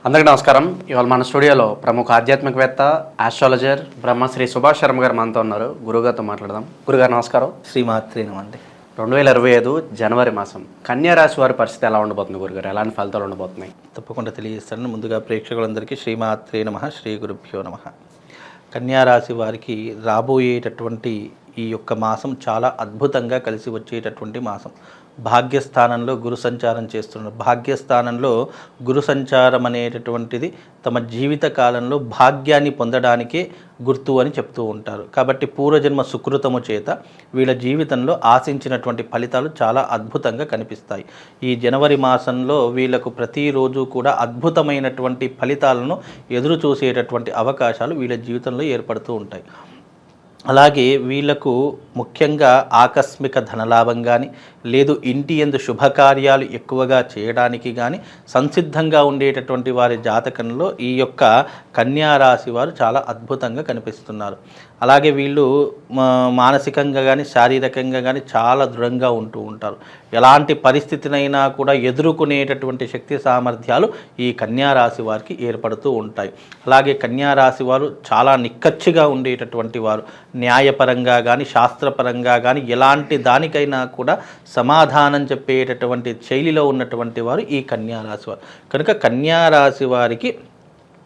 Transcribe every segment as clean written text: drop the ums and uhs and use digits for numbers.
అందరికీ నమస్కారం. ఇవాళ మన స్టూడియోలో ప్రముఖ ఆధ్యాత్మికవేత్త, ఆస్ట్రాలజర్ బ్రహ్మశ్రీ సుభాష్ శర్మ గారు మనతో ఉన్నారు. గురుగారితో మాట్లాడదాం. గురుగారు నమస్కారం. శ్రీమాత్రే నమః అండి. 2025 జనవరి మాసం కన్యా రాశి వారి పరిస్థితి ఎలా ఉండబోతుంది గురుగారు? ఎలాంటి ఫలితాలు ఉండబోతున్నాయి? తప్పకుండా తెలియజేస్తాను. ముందుగా ప్రేక్షకులందరికీ శ్రీమాత్రే నమః, శ్రీ గురుభ్యో నమః. కన్యా రాశి వారికి రాబోయేటటువంటి ఈ యొక్క మాసం చాలా అద్భుతంగా కలిసి వచ్చేటటువంటి మాసం. భాగ్యస్థానంలో గురు సంచారం చేస్తున్నారు. భాగ్యస్థానంలో గురు సంచారం అనేటటువంటిది తమ జీవిత కాలంలో భాగ్యాన్ని పొందడానికే గుర్తు అని చెప్తూ ఉంటారు. కాబట్టి పూర్వజన్మ సుకృతము చేత వీళ్ళ జీవితంలో ఆశించినటువంటి ఫలితాలు చాలా అద్భుతంగా కనిపిస్తాయి. ఈ జనవరి మాసంలో వీళ్ళకు ప్రతిరోజు కూడా అద్భుతమైనటువంటి ఫలితాలను ఎదురు చూసేటటువంటి అవకాశాలు వీళ్ళ జీవితంలో ఏర్పడుతూ ఉంటాయి. అలాగే వీళ్లకు ముఖ్యంగా ఆకస్మిక ధనలాభం కానీ, లేదు ఇంటి యందు శుభకార్యాలు ఎక్కువగా చేయడానికి కానీ సంసిద్ధంగా ఉండేటటువంటి వారి జాతకంలో ఈ యొక్క కన్యా రాశి వారు చాలా అద్భుతంగా కనిపిస్తున్నారు. అలాగే వీళ్ళు మానసికంగా కానీ శారీరకంగా కానీ చాలా దృఢంగా ఉంటూ ఉంటారు. ఎలాంటి పరిస్థితినైనా కూడా ఎదుర్కొనేటటువంటి శక్తి సామర్థ్యాలు ఈ కన్యా రాశి వారికి ఏర్పడుతూ ఉంటాయి. అలాగే కన్యా రాశి వారు చాలా నిక్కచ్చిగా ఉండేటటువంటి వారు. న్యాయపరంగా కానీ శాస్త్రపరంగా కానీ ఎలాంటి దానికైనా కూడా సమాధానం చెప్పేటటువంటి శైలిలో ఉన్నటువంటి వారు ఈ కన్యా రాశి వారు. కనుక కన్యా రాశి వారికి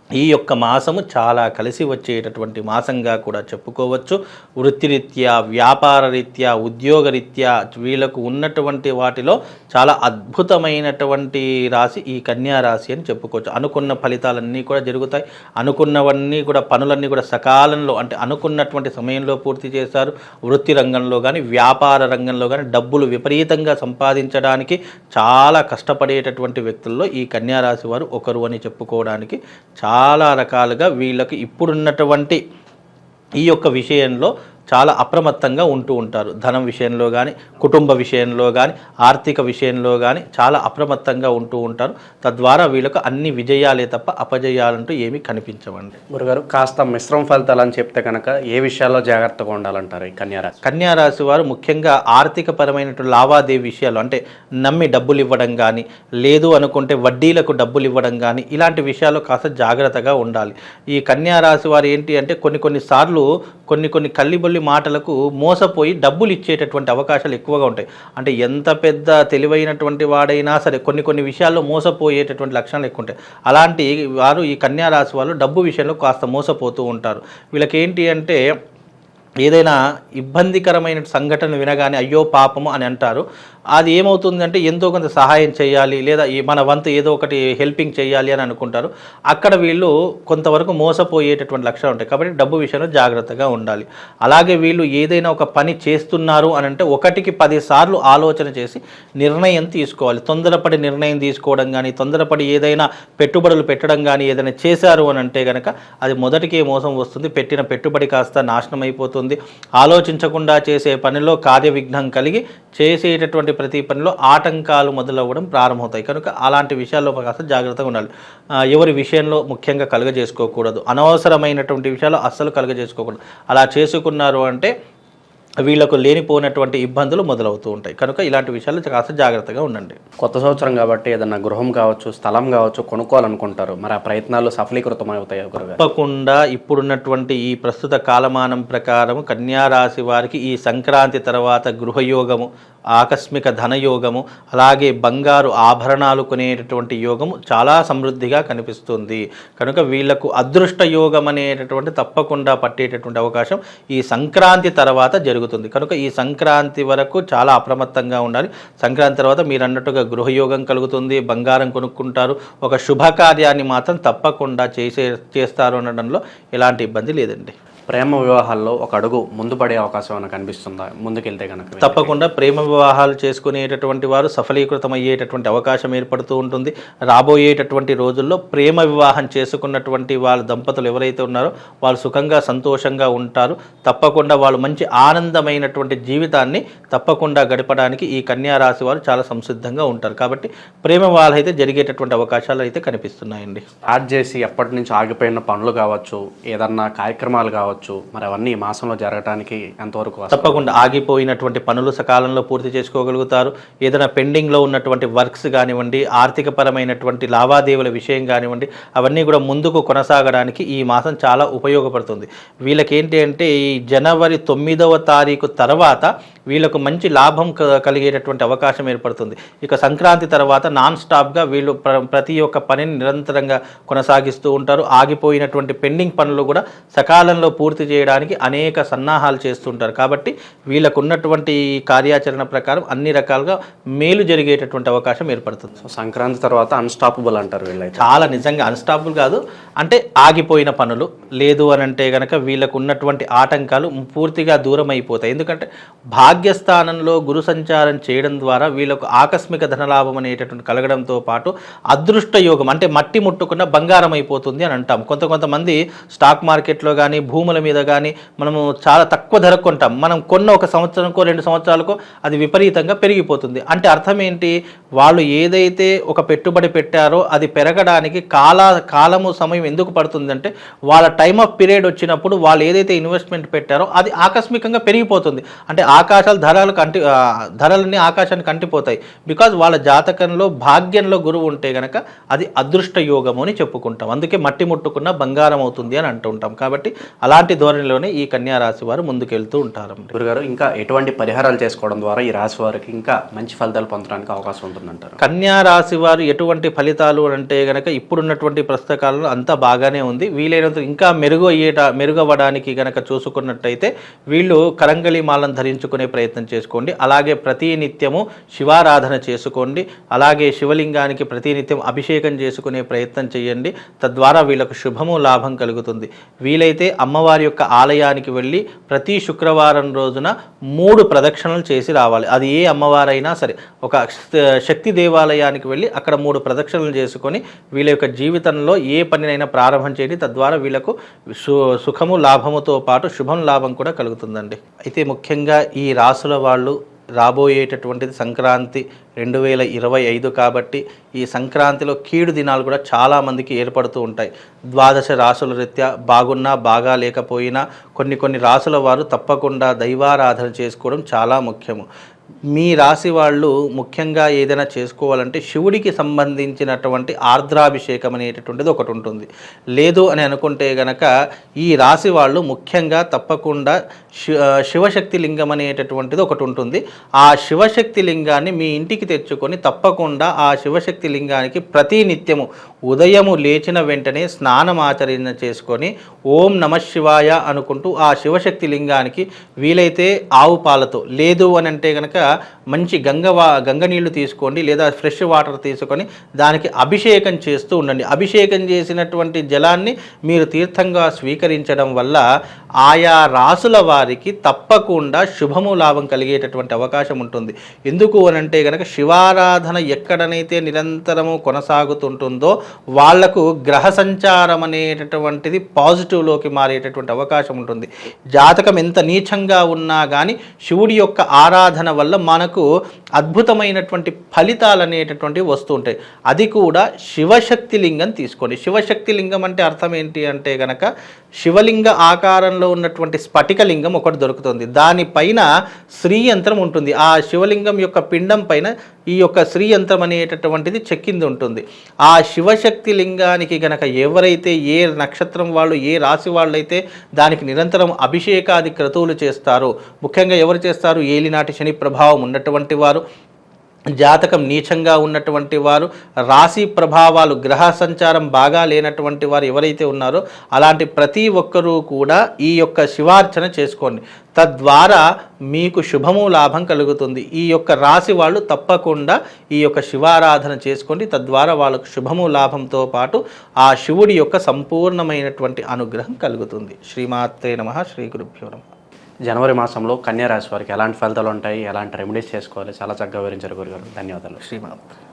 ఈ యొక్క మాసము చాలా కలిసి వచ్చేటటువంటి మాసంగా కూడా చెప్పుకోవచ్చు. వృత్తిరీత్యా, వ్యాపార రీత్యా, ఉద్యోగరీత్యా వీళ్ళకు ఉన్నటువంటి వాటిలో చాలా అద్భుతమైనటువంటి రాశి ఈ కన్యా రాశి అని చెప్పుకోవచ్చు. అనుకున్న ఫలితాలన్నీ కూడా జరుగుతాయి. అనుకున్నవన్నీ కూడా పనులన్నీ కూడా సకాలంలో, అంటే అనుకున్నటువంటి సమయంలో పూర్తి చేశారు. వృత్తి రంగంలో కానీ వ్యాపార రంగంలో కానీ డబ్బులు విపరీతంగా సంపాదించడానికి చాలా కష్టపడేటటువంటి వ్యక్తుల్లో ఈ కన్యా రాశి వారు ఒకరు అని చెప్పుకోవడానికి చాలా రకాలుగా వీళ్ళకి ఇప్పుడున్నటువంటి ఈ యొక్క విషయంలో చాలా అప్రమత్తంగా ఉంటూ ఉంటారు. ధనం విషయంలో కానీ, కుటుంబ విషయంలో కానీ, ఆర్థిక విషయంలో కానీ చాలా అప్రమత్తంగా ఉంటూ ఉంటారు. తద్వారా వీళ్ళకు అన్ని విజయాలే తప్ప అపజయాలంటూ ఏమీ కనిపించవండి. గురుగారు, కాస్త మిశ్రమ ఫలితాలు అని చెప్తే కనుక ఏ విషయాల్లో జాగ్రత్తగా ఉండాలంటారు ఈ కన్యా రాశి? కన్యా రాశి వారు ముఖ్యంగా ఆర్థిక పరమైనటువంటి లావాదేవీ విషయాలు, అంటే నమ్మి డబ్బులు ఇవ్వడం కానీ, లేదు అనుకుంటే వడ్డీలకు డబ్బులు ఇవ్వడం కానీ, ఇలాంటి విషయాల్లో కాస్త జాగ్రత్తగా ఉండాలి. ఈ కన్యా రాశి వారు ఏంటి అంటే కొన్నిసార్లు కొన్ని కల్లిబొల్లి మాటలకు మోసపోయి డబ్బులు ఇచ్చేటటువంటి అవకాశాలు ఎక్కువగా ఉంటాయి. అంటే ఎంత పెద్ద తెలివైనటువంటి వాడైనా సరే కొన్ని విషయాల్లో మోసపోయేటటువంటి లక్షణాలు ఎక్కువ ఉంటాయి. అలాంటి వారు ఈ కన్యా రాశి వాళ్ళు డబ్బు విషయంలో కాస్త మోసపోతూ ఉంటారు. వీళ్ళకి ఏంటి అంటే ఏదైనా ఇబ్బందికరమైన సంఘటన వినగానే అయ్యో పాపము అని అంటారు. అది ఏమవుతుందంటే ఎంతో కొంత సహాయం చేయాలి, లేదా మన వంతు ఏదో ఒకటి హెల్పింగ్ చేయాలి అని అనుకుంటారు. అక్కడ వీళ్ళు కొంతవరకు మోసపోయేటటువంటి లక్షణాలు ఉంటాయి. కాబట్టి డబ్బు విషయంలో జాగ్రత్తగా ఉండాలి. అలాగే వీళ్ళు ఏదైనా ఒక పని చేస్తున్నారు అని అంటే 1కి 10 సార్లు ఆలోచన చేసి నిర్ణయం తీసుకోవాలి. తొందరపడి నిర్ణయం తీసుకోవడం కానీ, తొందరపడి ఏదైనా పెట్టుబడులు పెట్టడం కానీ ఏదైనా చేశారు అని అంటే కనుక అది మొదటికే మోసం వస్తుంది. పెట్టిన పెట్టుబడి కాస్త నాశనం అయిపోతుంది. ఆలోచించకుండా చేసే పనిలో కార్యవిఘ్నం కలిగి చేసేటటువంటి ప్రతి పనిలో ఆటంకాలు మొదలవ్వడం ప్రారంభమవుతాయి. కనుక అలాంటి విషయాల్లో కాస్త జాగ్రత్తగా ఉండాలి. ఎవరి విషయంలో ముఖ్యంగా కలుగజేసుకోకూడదు. అనవసరమైనటువంటి విషయాలు అస్సలు కలుగజేసుకోకూడదు. అలా చేసుకున్నారు అంటే వీళ్లకు లేనిపోయినటువంటి ఇబ్బందులు మొదలవుతూ ఉంటాయి. కనుక ఇలాంటి విషయాలు కాస్త జాగ్రత్తగా ఉండండి. కొత్త సంవత్సరం కాబట్టి ఏదన్నా గృహం కావచ్చు, స్థలం కావచ్చు కొనుక్కోవాలనుకుంటారు. మరి ఆ ప్రయత్నాలు సఫలీకృతం అవుతాయి? తప్పకుండా ఇప్పుడున్నటువంటి ఈ ప్రస్తుత కాలమానం ప్రకారం కన్యా రాశి వారికి ఈ సంక్రాంతి తర్వాత గృహయోగము, ఆకస్మిక ధనయోగము, అలాగే బంగారు ఆభరణాలు కొనేటటువంటి యోగము చాలా సమృద్ధిగా కనిపిస్తుంది. కనుక వీళ్లకు అదృష్ట యోగం అనేటటువంటి తప్పకుండా పట్టేటటువంటి అవకాశం ఈ సంక్రాంతి తర్వాత జరుగుతుంది. కనుక ఈ సంక్రాంతి వరకు చాలా అప్రమత్తంగా ఉండాలి. సంక్రాంతి తర్వాత మీరు అన్నట్టుగా గృహయోగం కలుగుతుంది, బంగారం కొనుక్కుంటారు. ఒక శుభకార్యాన్ని మాత్రం తప్పకుండా చేస్తారు అనడంలో ఎలాంటి ఇబ్బంది లేదండి. ప్రేమ వివాహాల్లో ఒక అడుగు ముందు పడే అవకాశం ఏమైనా కనిపిస్తుందా ముందుకెళ్తే కనుక? తప్పకుండా ప్రేమ వివాహాలు చేసుకునేటటువంటి వారు సఫలీకృతం అయ్యేటటువంటి అవకాశం ఏర్పడుతూ ఉంటుంది. రాబోయేటటువంటి రోజుల్లో ప్రేమ వివాహం చేసుకున్నటువంటి వాళ్ళ దంపతులు ఎవరైతే ఉన్నారో వాళ్ళు సుఖంగా సంతోషంగా ఉంటారు. తప్పకుండా వాళ్ళు మంచి ఆనందమైనటువంటి జీవితాన్ని తప్పకుండా గడపడానికి ఈ కన్యా రాశి వారు చాలా సంసిద్ధంగా ఉంటారు. కాబట్టి ప్రేమ వివాహాలు అయితే జరిగేటటువంటి అవకాశాలు అయితే కనిపిస్తున్నాయండి. స్టార్ట్ చేసి ఎప్పటి నుంచి ఆగిపోయిన పనులు కావచ్చు, ఏదన్నా కార్యక్రమాలు కావచ్చు, కావచ్చు, మరి అవన్నీ ఈ మాసంలో జరగడానికి ఎంతవరకు వస్తాయి? తప్పకుండా ఆగిపోయినటువంటి పనులు సకాలంలో పూర్తి చేసుకోగలుగుతారు. ఏదైనా పెండింగ్లో ఉన్నటువంటి వర్క్స్ కానివ్వండి, ఆర్థికపరమైనటువంటి లావాదేవీల విషయం కానివ్వండి, అవన్నీ కూడా ముందుకు కొనసాగడానికి ఈ మాసం చాలా ఉపయోగపడుతుంది. వీళ్ళకి ఏంటి అంటే ఈ జనవరి 9వ తారీఖు తర్వాత వీళ్ళకు మంచి లాభం కలిగేటటువంటి అవకాశం ఏర్పడుతుంది. ఇక సంక్రాంతి తర్వాత నాన్ స్టాప్గా వీళ్ళు ప్రతి ఒక్క పనిని నిరంతరంగా కొనసాగిస్తూ ఉంటారు. ఆగిపోయినటువంటి పెండింగ్ పనులు కూడా సకాలంలో పూర్తి చేయడానికి అనేక సన్నాహాలు చేస్తుంటారు. కాబట్టి వీళ్ళకు ఉన్నటువంటి కార్యాచరణ ప్రకారం అన్ని రకాలుగా మేలు జరిగేటటువంటి అవకాశం ఏర్పడుతుంది. సో సంక్రాంతి తర్వాత అన్స్టాపబుల్ అంటారు వీళ్ళైతే. చాలా నిజంగా అన్స్టాపబుల్ కాదు, అంటే ఆగిపోయిన పనులు లేదు అని అంటే కనుక వీళ్ళకు ఉన్నటువంటి ఆటంకాలు పూర్తిగా దూరం అయిపోతాయి. ఎందుకంటే భాగ్యస్థానంలో గురు సంచారం చేయడం ద్వారా వీళ్ళకు ఆకస్మిక ధనలాభం అనేటటువంటి కలగడంతో పాటు అదృష్ట యోగం, అంటే మట్టి ముట్టుకున్న బంగారం అయిపోతుంది అని అంటాం. కొంతమంది స్టాక్ మార్కెట్లో కానీ భూముల మీద కానీ మనము చాలా తక్కువ ధరకు కొంటాం. మనం కొన్న ఒక సంవత్సరంకో 2 సంవత్సరాలకో అది విపరీతంగా పెరిగిపోతుంది. అంటే అర్థం ఏంటి, వాళ్ళు ఏదైతే ఒక పెట్టుబడి పెట్టారో అది పెరగడానికి కాలము సమయం ఎందుకు పడుతుందంటే వాళ్ళ టైమ్ ఆఫ్ పీరియడ్ వచ్చినప్పుడు వాళ్ళు ఏదైతే ఇన్వెస్ట్మెంట్ పెట్టారో అది ఆకస్మికంగా పెరిగిపోతుంది. అంటే ధరలన్నీ ఆకాశానికి అంటిపోతాయి. బికాజ్ వాళ్ళ జాతకంలో భాగ్యంలో గురువు ఉంటే గనక అది అదృష్ట యోగము అని చెప్పుకుంటాం. అందుకే మట్టి ముట్టుకున్న బంగారం అవుతుంది అని అంటుంటాం. కాబట్టి అలాంటి ధోరణిలోనే ఈ కన్యా రాశి వారు ముందుకెళ్తూ ఉంటారు. గురుగారు, ఇంకా ఎటువంటి పరిహారాలు చేసుకోవడం ద్వారా ఈ రాశి వారికి ఇంకా మంచి ఫలితాలు పొందడానికి అవకాశం ఉంటుందంటారు? కన్యా రాశి వారు ఎటువంటి ఫలితాలు అంటే గనక ఇప్పుడున్నటువంటి ప్రస్తుత కాలంలో అంతా బాగానే ఉంది. వీలైనంత ఇంకా మెరుగవ్వడానికి గనక చూసుకున్నట్టయితే వీళ్ళు కరంగళి మాలను ధరించుకునే ప్రయత్నం చేసుకోండి. అలాగే ప్రతి నిత్యము శివారాధన చేసుకోండి. అలాగే శివలింగానికి ప్రతినిత్యం అభిషేకం చేసుకునే ప్రయత్నం చేయండి. తద్వారా వీళ్ళకు శుభము లాభం కలుగుతుంది. వీలైతే అమ్మవారి యొక్క ఆలయానికి వెళ్ళి ప్రతి శుక్రవారం రోజున 3 ప్రదక్షిణలు చేసి రావాలి. అది ఏ అమ్మవారైనా సరే, ఒక శక్తి దేవాలయానికి వెళ్ళి అక్కడ 3 ప్రదక్షిణలు చేసుకొని వీళ్ళ యొక్క జీవితంలో ఏ పనినైనా ప్రారంభం చేయండి. తద్వారా వీళ్ళకు సుఖము లాభముతో పాటు శుభం లాభం కూడా కలుగుతుందండి. అయితే ముఖ్యంగా ఈ రాసుల వాళ్ళు రాబోయేటటువంటిది సంక్రాంతి 2025 కాబట్టి ఈ సంక్రాంతిలో కీడు దినాలు కూడా చాలామందికి ఏర్పడుతూ ఉంటాయి. ద్వాదశ రాసుల రీత్యా బాగున్నా బాగా లేకపోయినా కొన్ని రాసుల వారు తప్పకుండా దైవారాధన చేసుకోవడం చాలా ముఖ్యము. మీ రాశి వాళ్ళు ముఖ్యంగా ఏదైనా చేసుకోవాలంటే శివుడికి సంబంధించినటువంటి ఆర్ద్రాభిషేకం అనేటటువంటిది ఒకటి ఉంటుంది. లేదు అని అనుకుంటే గనక ఈ రాశి వాళ్ళు ముఖ్యంగా తప్పకుండా శివశక్తి లింగం అనేటటువంటిది ఒకటి ఉంటుంది. ఆ శివశక్తి లింగాన్ని మీ ఇంటికి తెచ్చుకొని తప్పకుండా ఆ శివశక్తి లింగానికి ప్రతి నిత్యము ఉదయము లేచిన వెంటనే స్నానం ఆచరణ చేసుకొని ఓం నమ శివాయ అనుకుంటూ ఆ శివశక్తి లింగానికి వీలైతే ఆవు పాలతో, లేదు అని అంటే కనుక మంచి గంగ నీళ్లు తీసుకోండి, లేదా ఫ్రెష్ వాటర్ తీసుకొని దానికి అభిషేకం చేస్తూ ఉండండి. అభిషేకం చేసినటువంటి జలాన్ని మీరు తీర్థంగా స్వీకరించడం వల్ల ఆయా రాసుల వారికి తప్పకుండా శుభము లాభం కలిగేటటువంటి అవకాశం ఉంటుంది. ఎందుకు అని అంటే కనుక శివారాధన ఎక్కడనైతే నిరంతరము కొనసాగుతుంటుందో వాళ్లకు గ్రహ సంచారం అనేటటువంటిది పాజిటివ్లోకి మారేటటువంటి అవకాశం ఉంటుంది. జాతకం ఎంత నీచంగా ఉన్నా కానీ శివుడి యొక్క ఆరాధన వల్ల మనకు అద్భుతమైనటువంటి ఫలితాలు అనేటటువంటివి వస్తూ ఉంటాయి. అది కూడా శివశక్తి లింగం తీసుకోండి. శివశక్తి లింగం అంటే అర్థం ఏంటి అంటే కనుక శివలింగ ఆకారంలో ఉన్నటువంటి స్ఫటికలింగం ఒకటి దొరుకుతుంది. దానిపైన శ్రీయంత్రం ఉంటుంది. ఆ శివలింగం యొక్క పిండం పైన ఈ యొక్క శ్రీయంత్రం అనేటటువంటిది చెక్కింది ఉంటుంది. ఆ శివశక్తి లింగానికి గనక ఎవరైతే ఏ నక్షత్రం వాళ్ళు, ఏ రాశి వాళ్ళు అయితే దానికి నిరంతరం అభిషేకాది క్రతువులు చేస్తారో, ముఖ్యంగా ఎవరు చేస్తారు, ఏలినాటి శని ప్రభావం ఉన్నటువంటి వారు, జాతకం నీచంగా ఉన్నటువంటి వారు, రాశి ప్రభావాలు గ్రహ సంచారం బాగా లేనటువంటి వారు ఎవరైతే ఉన్నారో అలాంటి ప్రతి ఒక్కరూ కూడా ఈ యొక్క శివార్చన చేసుకోండి. తద్వారా మీకు శుభము లాభం కలుగుతుంది. ఈ యొక్క రాశి వాళ్ళు తప్పకుండా ఈ యొక్క శివారాధన చేసుకోండి. తద్వారా వాళ్ళకు శుభము లాభంతో పాటు ఆ శివుడి యొక్క సంపూర్ణమైనటువంటి అనుగ్రహం కలుగుతుంది. శ్రీమాత్రే నమః. శ్రీ గురుభ్యో నమః. జనవరి మాసంలో కన్యా రాశి వారికి ఎలాంటి ఫలితాలు ఉంటాయి, ఎలాంటి రెమెడీస్ చేసుకోవాలి, చాలా చక్కగా వివరించారు గురుగారు. ధన్యవాదాలు. శ్రీమాత్రే.